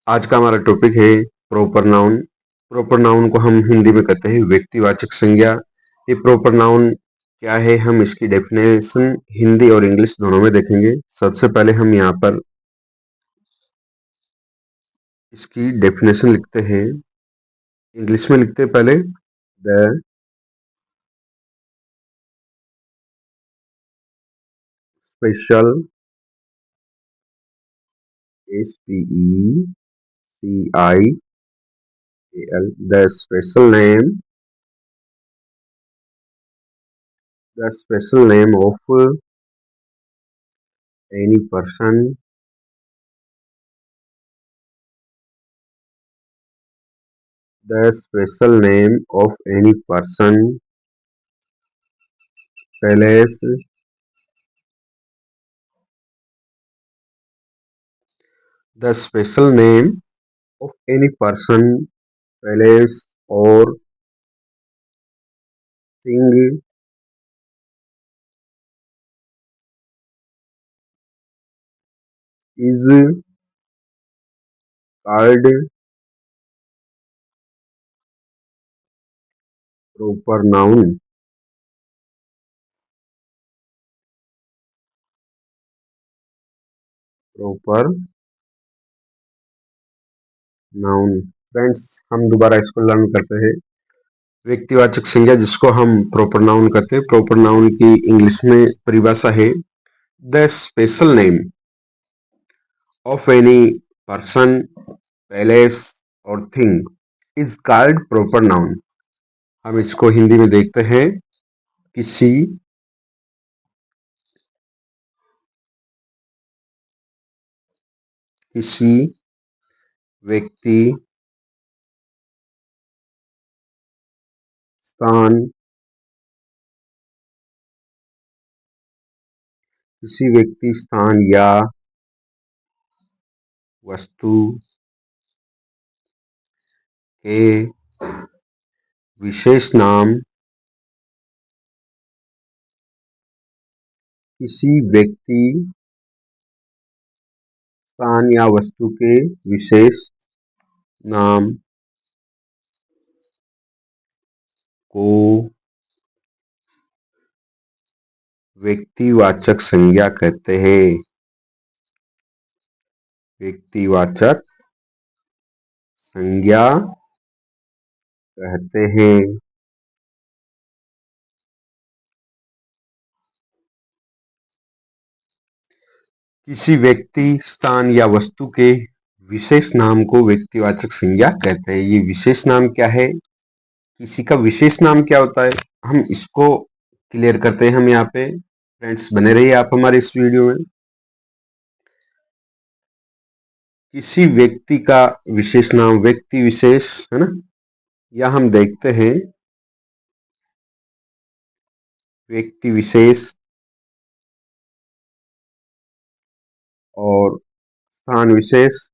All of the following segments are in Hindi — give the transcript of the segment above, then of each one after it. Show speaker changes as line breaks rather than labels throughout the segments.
आज का हमारा टॉपिक है प्रॉपर नाउन। प्रॉपर नाउन को हम हिंदी में कहते हैं व्यक्तिवाचक संज्ञा। ये प्रॉपर नाउन क्या है, हम इसकी डेफिनेशन हिंदी और इंग्लिश दोनों में देखेंगे। सबसे पहले हम यहाँ पर इसकी डेफिनेशन लिखते हैं, इंग्लिश में लिखते हैं पहले। The special, SPECIAL, the special name of any person, the special name of any person, palace, the special name of any person, place or thing is called proper noun. Proper noun. Friends, हम दोबारा इसको लर्न करते हैं। व्यक्तिवाचक संज्ञा जिसको हम प्रॉपर नाउन कहते हैं, प्रॉपर नाउन की इंग्लिश में परिभाषा है the special name of any person, palace और thing is called proper noun. हम इसको हिंदी में देखते हैं, किसी किसी व्यक्ति, स्थान, किसी व्यक्ति, स्थान या वस्तु के विशेष नाम, किसी व्यक्ति, स्थान या वस्तु के विशेष नाम को व्यक्तिवाचक संज्ञा कहते हैं। व्यक्तिवाचक संज्ञा कहते हैं। किसी व्यक्ति, स्थान या वस्तु के विशेष नाम को व्यक्तिवाचक संज्ञा कहते हैं। ये विशेष नाम क्या है, किसी का विशेष नाम क्या होता है, हम इसको क्लियर करते हैं। हम यहाँ पे फ्रेंड्स बने रहिए आप हमारे इस वीडियो में। किसी व्यक्ति का विशेष नाम, व्यक्ति विशेष है ना, या हम देखते हैं व्यक्ति विशेष और स्थान विशेष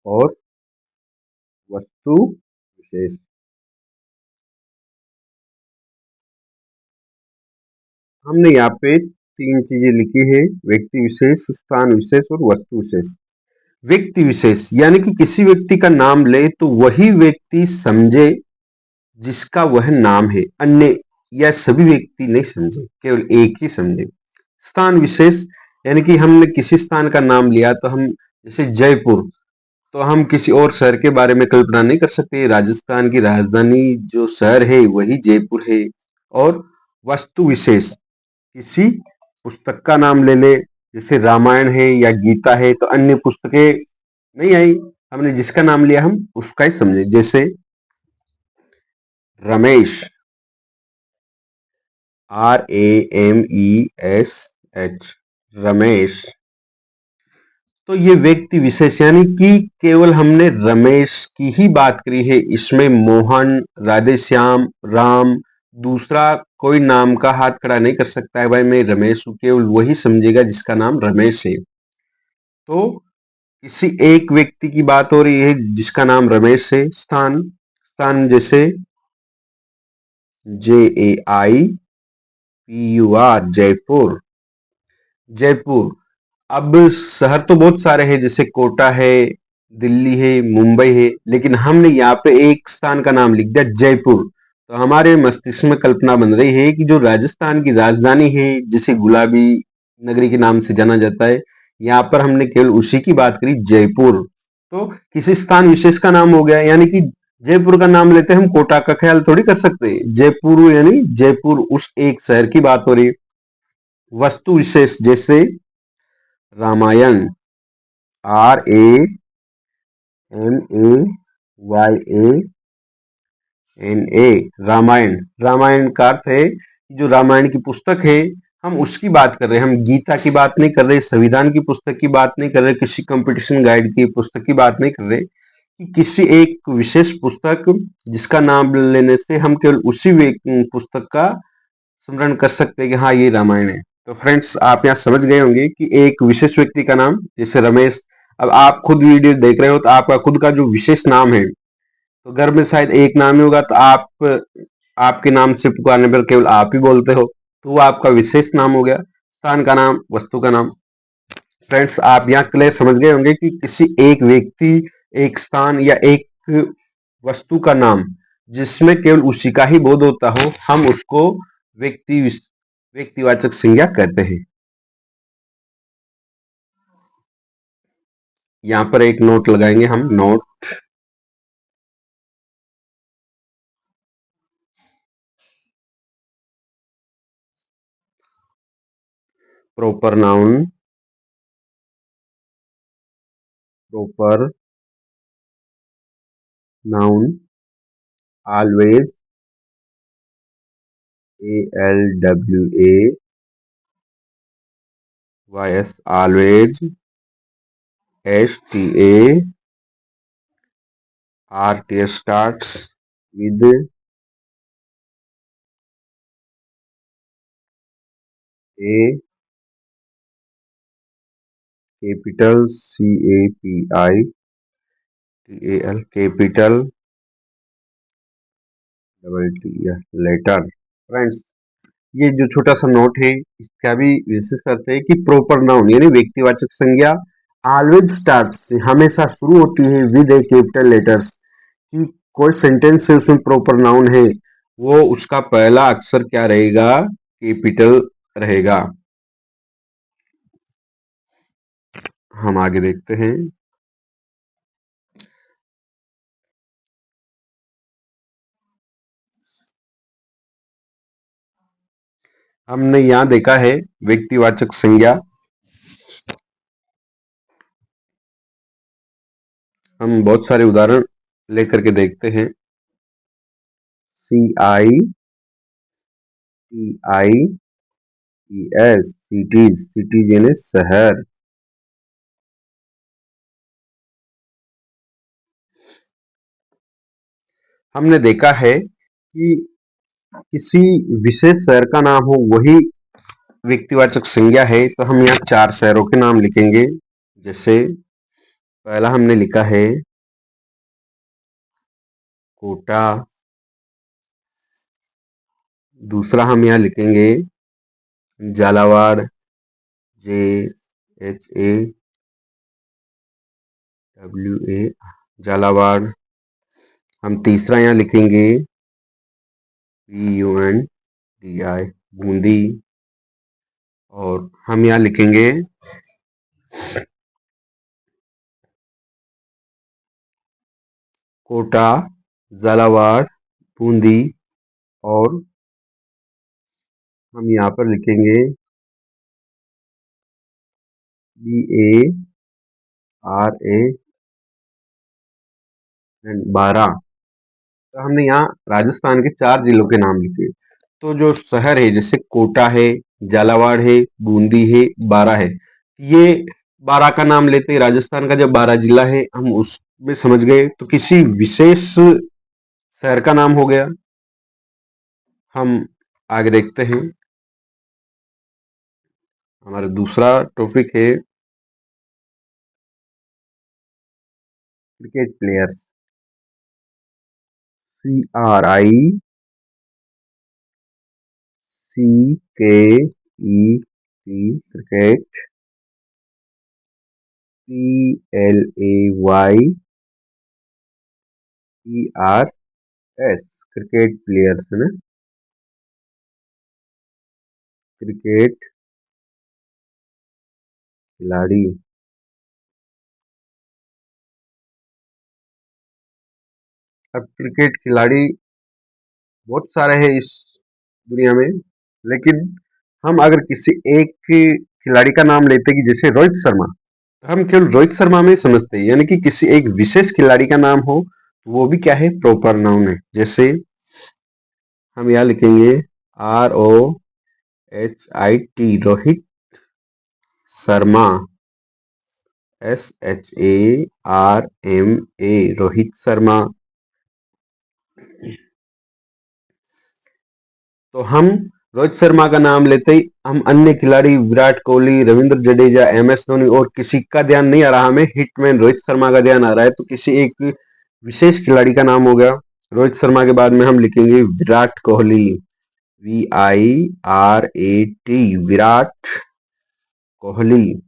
और वस्तु विशेष। हमने यहाँ पे तीन चीजें लिखी है, व्यक्ति विशेष, स्थान विशेष और वस्तु विशेष। व्यक्ति विशेष यानी कि किसी व्यक्ति का नाम ले तो वही व्यक्ति समझे जिसका वह नाम है, अन्य या सभी व्यक्ति नहीं समझे, केवल एक ही समझे। स्थान विशेष यानी कि हमने किसी स्थान का नाम लिया तो हम, जैसे जयपुर, तो हम किसी और शहर के बारे में कल्पना नहीं कर सकते। राजस्थान की राजधानी जो शहर है वही जयपुर है। और वस्तु विशेष, किसी पुस्तक का नाम ले ले, जैसे रामायण है या गीता है, तो अन्य पुस्तकें नहीं आई, हमने जिसका नाम लिया हम उसका ही समझे। जैसे रमेश, RAMESH, रमेश, तो ये व्यक्ति विशेष यानी कि केवल हमने रमेश की ही बात करी है। इसमें मोहन, राधेश्याम, राम, दूसरा कोई नाम का हाथ खड़ा नहीं कर सकता है। भाई मैं रमेश हूं, केवल वही समझेगा जिसका नाम रमेश है। तो किसी एक व्यक्ति की बात हो रही है जिसका नाम रमेश है। स्थान, स्थान जैसे JAIPUR, जयपुर। जयपुर। अब शहर तो बहुत सारे हैं, जैसे कोटा है, दिल्ली है, मुंबई है, लेकिन हमने यहाँ पे एक स्थान का नाम लिख दिया जयपुर। तो हमारे मस्तिष्क में कल्पना बन रही है कि जो राजस्थान की राजधानी है, जिसे गुलाबी नगरी के नाम से जाना जाता है, यहाँ पर हमने केवल उसी की बात करी, जयपुर। तो किसी स्थान विशेष का नाम हो गया, यानी कि जयपुर का नाम लेते हम कोटा का ख्याल थोड़ी कर सकते हैं। जयपुर यानी जयपुर उस एक शहर की बात हो रही है। वस्तु विशेष जैसे रामायण, RAMAYANA, रामायण। रामायण का अर्थ है कि जो रामायण की पुस्तक है, हम उसकी बात कर रहे हैं। हम गीता की बात नहीं कर रहे, संविधान की पुस्तक की बात नहीं कर रहे, किसी कंपटीशन गाइड की पुस्तक की बात नहीं कर रहे, कि किसी एक विशेष पुस्तक जिसका नाम लेने से हम केवल उसी पुस्तक का स्मरण कर सकते हैं कि हाँ, ये रामायण है। तो फ्रेंड्स, आप यहाँ समझ गए होंगे कि एक विशेष व्यक्ति का नाम, जैसे रमेश। अब आप खुद वीडियो देख रहे हो तो आपका खुद का जो विशेष नाम है, तो घर में शायद एक नाम ही होगा, तो आप आपके नाम से पुकारने पर केवल आप ही बोलते हो, तो वो आपका विशेष नाम हो गया। स्थान का नाम, वस्तु का नाम। फ्रेंड्स, आप यहाँ क्लियर समझ गए होंगे कि किसी एक व्यक्ति, एक स्थान या एक वस्तु का नाम जिसमें केवल उसी का ही बोध होता हो, हम उसको व्यक्ति व्यक्तिवाचक संज्ञा कहते हैं। यहाँ पर एक नोट लगाएंगे हम, note. Proper noun, proper noun always, ALWAYS, always, START starts with a capital CAPITAL, capital double T letter। Friends, ये जो छोटा सा नोट है, इसका भी विशेष अर्थ है कि प्रॉपर नाउन यानी व्यक्तिवाचक संज्ञा ऑलवेज स्टार्ट से हमेशा शुरू होती है विद ए कैपिटल लेटर्स। कि कोई सेंटेंस है उसमें प्रॉपर नाउन है, वो उसका पहला अक्षर क्या रहेगा, कैपिटल रहेगा। हम आगे देखते हैं। हमने यहाँ देखा है व्यक्तिवाचक संज्ञा। हम बहुत सारे उदाहरण लेकर के देखते हैं। CITIES, सिटीज, सिटीज यानी शहर। हमने देखा है कि किसी विशेष शहर का नाम हो वही व्यक्तिवाचक संज्ञा है। तो हम यहाँ 4 शहरों के नाम लिखेंगे। जैसे पहला हमने लिखा है कोटा, दूसरा हम यहाँ लिखेंगे झालावाड़, JHAWA, झालावाड़। हम तीसरा यहाँ लिखेंगे BUNDI, बूंदी। और हम यहाँ लिखेंगे कोटा, झालावाड़, बूंदी। और हम यहाँ पर लिखेंगे BARA एंड 12। तो हमने यहाँ राजस्थान के 4 जिलों के नाम लिखे। तो जो शहर है, जैसे कोटा है, झालावाड़ है, बूंदी है, बारा है, ये बारा का नाम लेते हैं। राजस्थान का जब 12 जिला है, हम उसमें समझ गए। तो किसी विशेष शहर का नाम हो गया। हम आगे देखते हैं। हमारा दूसरा टॉपिक है cricket players. CRICKET CKET cricket, PLAYERS cricket players है ना, क्रिकेट खिलाड़ी। अब क्रिकेट खिलाड़ी बहुत सारे हैं इस दुनिया में, लेकिन हम अगर किसी एक खिलाड़ी का नाम लेते कि जैसे रोहित शर्मा, हम केवल रोहित शर्मा में समझते हैं, यानी कि किसी एक विशेष खिलाड़ी का नाम हो तो वो भी क्या है, प्रॉपर नाउन है। जैसे हम यहाँ लिखेंगे ROHIT रोहित शर्मा, SHARMA रोहित शर्मा। तो हम रोहित शर्मा का नाम लेते ही हम अन्य खिलाड़ी विराट कोहली, रविंद्र जडेजा, MS धोनी और किसी का ध्यान नहीं आ रहा, हमें हिटमैन रोहित शर्मा का ध्यान आ रहा है, तो किसी एक विशेष खिलाड़ी का नाम हो गया। रोहित शर्मा के बाद में हम लिखेंगे विराट कोहली, VIRAT विराट कोहली।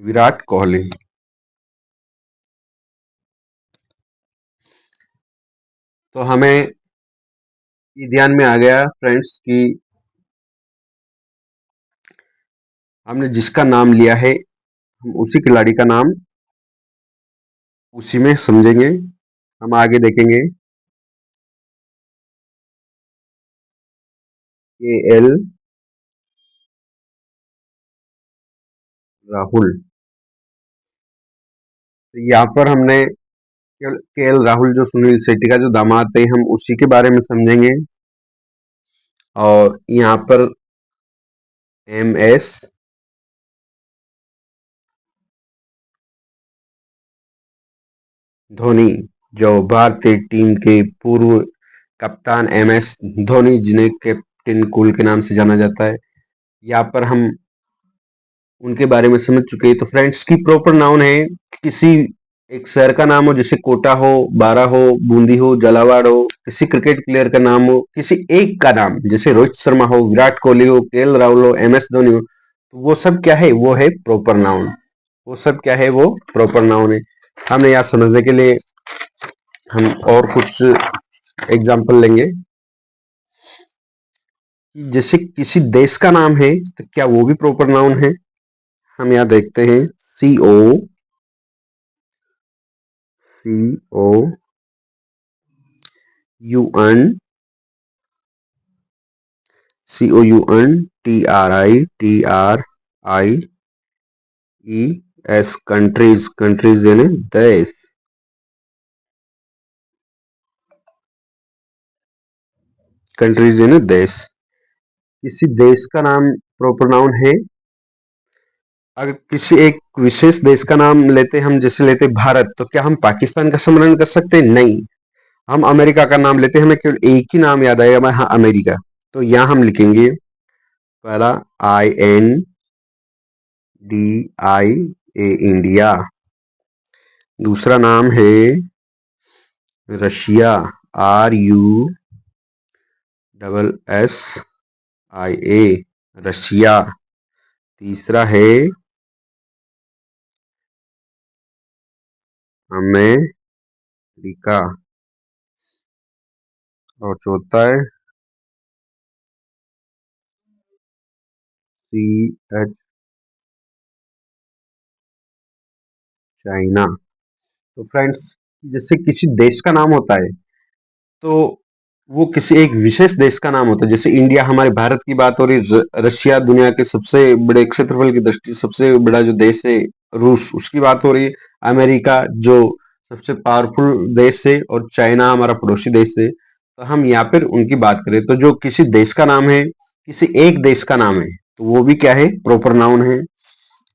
विराट कोहली। तो हमें ये ध्यान में आ गया फ्रेंड्स कि हमने जिसका नाम लिया है हम उसी खिलाड़ी का नाम उसी में समझेंगे। हम आगे देखेंगे KL राहुल। तो यहाँ पर हमने KL राहुल जो सुनील शेट्टी का जो दामाद थे, हम उसी के बारे में समझेंगे। और यहाँ पर MS धोनी, जो भारतीय टीम के पूर्व कप्तान MS धोनी, जिन्हें कैप्टन कूल के नाम से जाना जाता है, यहाँ पर हम उनके बारे में समझ चुके हैं। तो फ्रेंड्स की प्रॉपर नाउन है किसी एक शहर का नाम हो, जैसे कोटा हो, बारा हो, बूंदी हो, झालावाड़ हो, किसी क्रिकेट प्लेयर का नाम हो, किसी एक का नाम, जैसे रोहित शर्मा हो, विराट कोहली हो, KL राहुल हो, MS धोनी हो, तो वो सब क्या है, वो है प्रॉपर नाउन। वो सब क्या है, वो प्रॉपर नाउन है। हमें यहाँ समझने के लिए हम और कुछ एग्जाम्पल लेंगे। जैसे किसी देश का नाम है तो क्या वो भी प्रॉपर नाउन है? हम यहाँ देखते हैं COUN कंट्रीज, कंट्रीज यानी देश। कंट्रीज यानी देश। किसी देश का नाम प्रॉपर नाउन है। अगर किसी एक विशेष देश का नाम लेते हम, जैसे लेते भारत, तो क्या हम पाकिस्तान का स्मरण कर सकते हैं? नहीं। हम अमेरिका का नाम लेते हैं, हमें केवल एक ही नाम याद आएगा, हाँ, अमेरिका। तो यहाँ हम लिखेंगे पहला INDIA इंडिया। दूसरा नाम है रशिया, RUSSIA रशिया। तीसरा है अमेरिका। और चौथा है CH चाइना। तो फ्रेंड्स, जैसे किसी देश का नाम होता है तो वो किसी एक विशेष देश का नाम होता है। जैसे इंडिया, हमारे भारत की बात हो रही, रशिया दुनिया के सबसे बड़े क्षेत्रफल की दृष्टि सबसे बड़ा जो देश है, रूस, उसकी बात हो रही है। अमेरिका जो सबसे पावरफुल देश है, और चाइना हमारा पड़ोसी देश है। तो हम यहाँ पर उनकी बात करें तो जो किसी देश का नाम है, किसी एक देश का नाम है, तो वो भी क्या है, प्रॉपर नाउन है।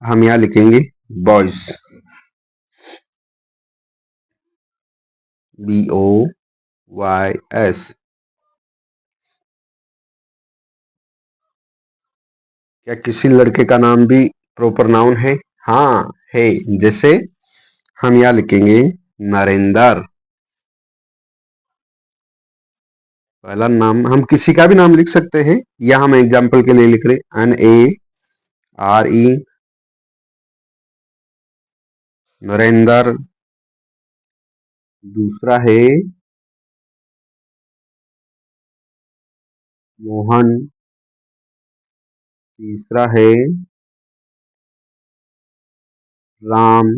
हम यहाँ लिखेंगे बॉयज, BOYS। क्या किसी लड़के का नाम भी प्रॉपर नाउन है? हाँ है। जैसे हम यहाँ लिखेंगे नरेंद्र। पहला नाम हम किसी का भी नाम लिख सकते हैं, या हम एग्जाम्पल के लिए लिख रहे NARE नरेंद्र। दूसरा है मोहन। तीसरा है राम।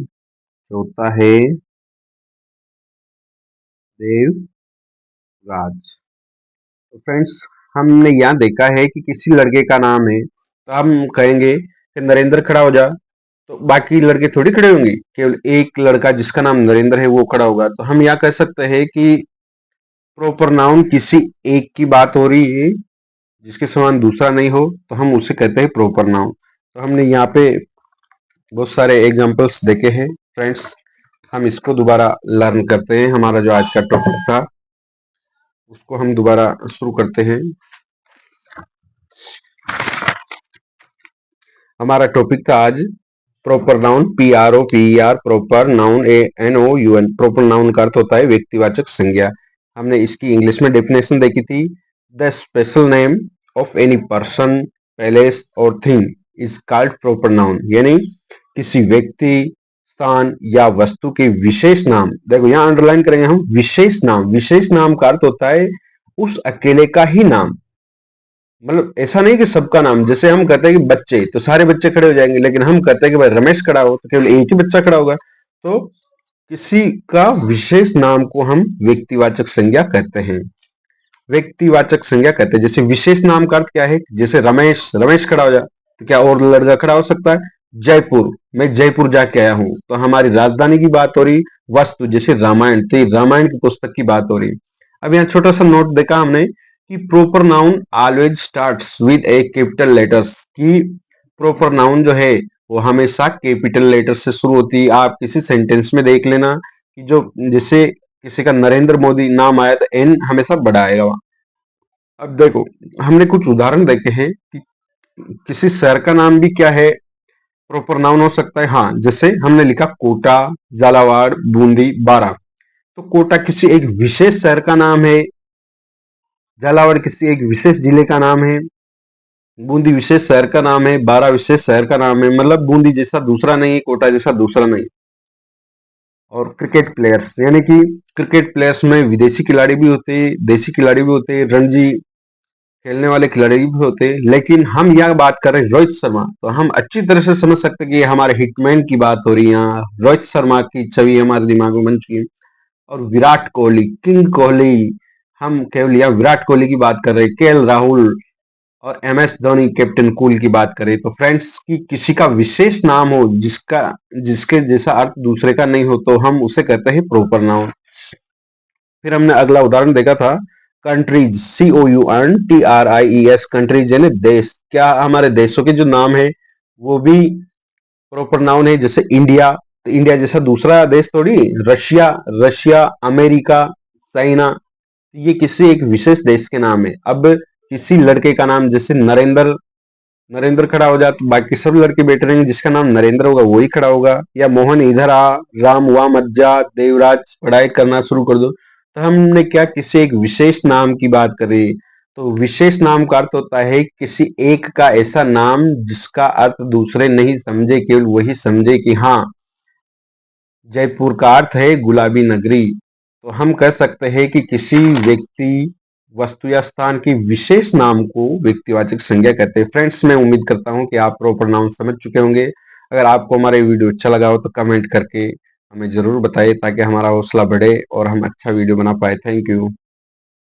चौथा है देवराज। तो फ्रेंड्स, हमने यहाँ देखा है कि किसी लड़के का नाम है तो हम कहेंगे कि नरेंद्र खड़ा हो जा, तो बाकी लड़के थोड़ी खड़े होंगे, केवल एक लड़का जिसका नाम नरेंद्र है वो खड़ा होगा। तो हम यहाँ कह सकते हैं कि प्रॉपर नाउन किसी एक की बात हो रही है, जिसके समान दूसरा नहीं हो, तो हम उसे कहते हैं प्रॉपर नाउन। तो हमने यहाँ पे बहुत सारे एग्जांपल्स देखे हैं फ्रेंड्स। हम इसको दोबारा लर्न करते हैं। हमारा जो आज का टॉपिक था उसको हम दोबारा शुरू करते हैं। हमारा टॉपिक था आज proper noun, PROPER, proper noun, NOUN। Proper noun का अर्थ होता है व्यक्तिवाचक संज्ञा। हमने इसकी इंग्लिश में डेफिनेशन देखी थी, the special name of any person, place और thing is called proper noun. यानी किसी व्यक्ति, स्थान या वस्तु के विशेष नाम। देखो यहाँ अंडरलाइन करेंगे हम, विशेष नाम। विशेष नाम का अर्थ होता है उस अकेले का ही नाम। मतलब ऐसा नहीं कि सबका नाम, जैसे हम कहते हैं कि बच्चे, तो सारे बच्चे खड़े हो जाएंगे, लेकिन हम कहते हैं कि भाई रमेश खड़ा हो, तो केवल एक ही बच्चा खड़ा होगा। तो किसी का विशेष नाम को हम व्यक्तिवाचक संज्ञा कहते हैं। व्यक्तिवाचक संज्ञा कहते हैं। जैसे विशेष नाम का अर्थ क्या है, जैसे रमेश, रमेश खड़ा हो जा, तो क्या और लड़का खड़ा हो सकता है? जयपुर, मैं जयपुर जाके आया हूं, तो हमारी राजधानी की बात हो रही। वस्तु जैसे रामायण, तो रामायण की पुस्तक की बात हो रही। अब यहाँ छोटा सा नोट देखा हमने कि proper noun always starts with A capital letters, की प्रॉपर नाउन जो है वो हमेशा कैपिटल लेटर से शुरू होती है। आप किसी सेंटेंस में देख लेना कि जो जैसे किसी का नरेंद्र मोदी नाम आया तो N हमेशा बड़ा आएगा वहां। अब देखो हमने कुछ उदाहरण देखे हैं कि किसी शहर का नाम भी क्या है, प्रॉपर नाउन हो सकता है। हाँ, जैसे हमने लिखा कोटा, झालावाड़, बूंदी, बारा। तो कोटा किसी एक विशेष शहर का नाम है, झालावाड़ किसी एक विशेष जिले का नाम है, बूंदी विशेष शहर का नाम है, बारा विशेष शहर का नाम है। मतलब बूंदी जैसा दूसरा नहीं है, कोटा जैसा दूसरा नहीं। और क्रिकेट प्लेयर्स, यानी कि क्रिकेट प्लेयर्स में विदेशी खिलाड़ी भी होते हैं, देसी खिलाड़ी भी होते हैं, रणजी खेलने वाले खिलाड़ी भी होते हैं। लेकिन हम यहाँ बात कर रहे हैं रोहित शर्मा, तो हम अच्छी तरह से समझ सकते हैं कि ये हमारे हिटमैन की बात हो रही है। यहाँ रोहित शर्मा की छवि हमारे दिमाग में बन चुकी है। और विराट कोहली, किंग कोहली, हम केवल यहाँ विराट कोहली की बात कर रहे हैं, KL राहुल और MS धोनी, कैप्टन कूल की बात करें। तो फ्रेंड्स, की किसी का विशेष नाम हो जिसका जिसके जैसा अर्थ दूसरे का नहीं हो, तो हम उसे कहते हैं प्रॉपर नाउन। फिर हमने अगला उदाहरण देखा था कंट्रीज, COUNTRIES, कंट्रीज यानी देश। क्या हमारे देशों के जो नाम है वो भी प्रॉपर नाउन है? जैसे इंडिया, तो इंडिया जैसा दूसरा देश थोड़ी। रशिया, रशिया, अमेरिका, चाइना, ये किसी एक विशेष देश के नाम है। अब किसी लड़के का नाम जैसे नरेंद्र, नरेंद्र खड़ा हो जाता, बाकी सब लड़के बैठे रहेंगे, जिसका नाम नरेंद्र होगा वही खड़ा होगा। या मोहन इधर आ, राम वहां मत जा, देवराज पढ़ाई करना शुरू कर दो। तो हमने क्या किसी एक विशेष नाम की बात करी। तो विशेष नाम का अर्थ होता है किसी एक का ऐसा नाम जिसका अर्थ दूसरे नहीं समझे, केवल वही समझे कि हाँ, जयपुर का अर्थ है गुलाबी नगरी। तो हम कह सकते हैं कि किसी व्यक्ति, वस्तु या स्थान की विशेष नाम को व्यक्तिवाचक संज्ञा कहते हैं। फ्रेंड्स, मैं उम्मीद करता हूं कि आप प्रॉपर नाउन समझ चुके होंगे। अगर आपको हमारा वीडियो अच्छा लगा हो तो कमेंट करके हमें जरूर बताइए, ताकि हमारा हौसला बढ़े और हम अच्छा वीडियो बना पाए। Thank you.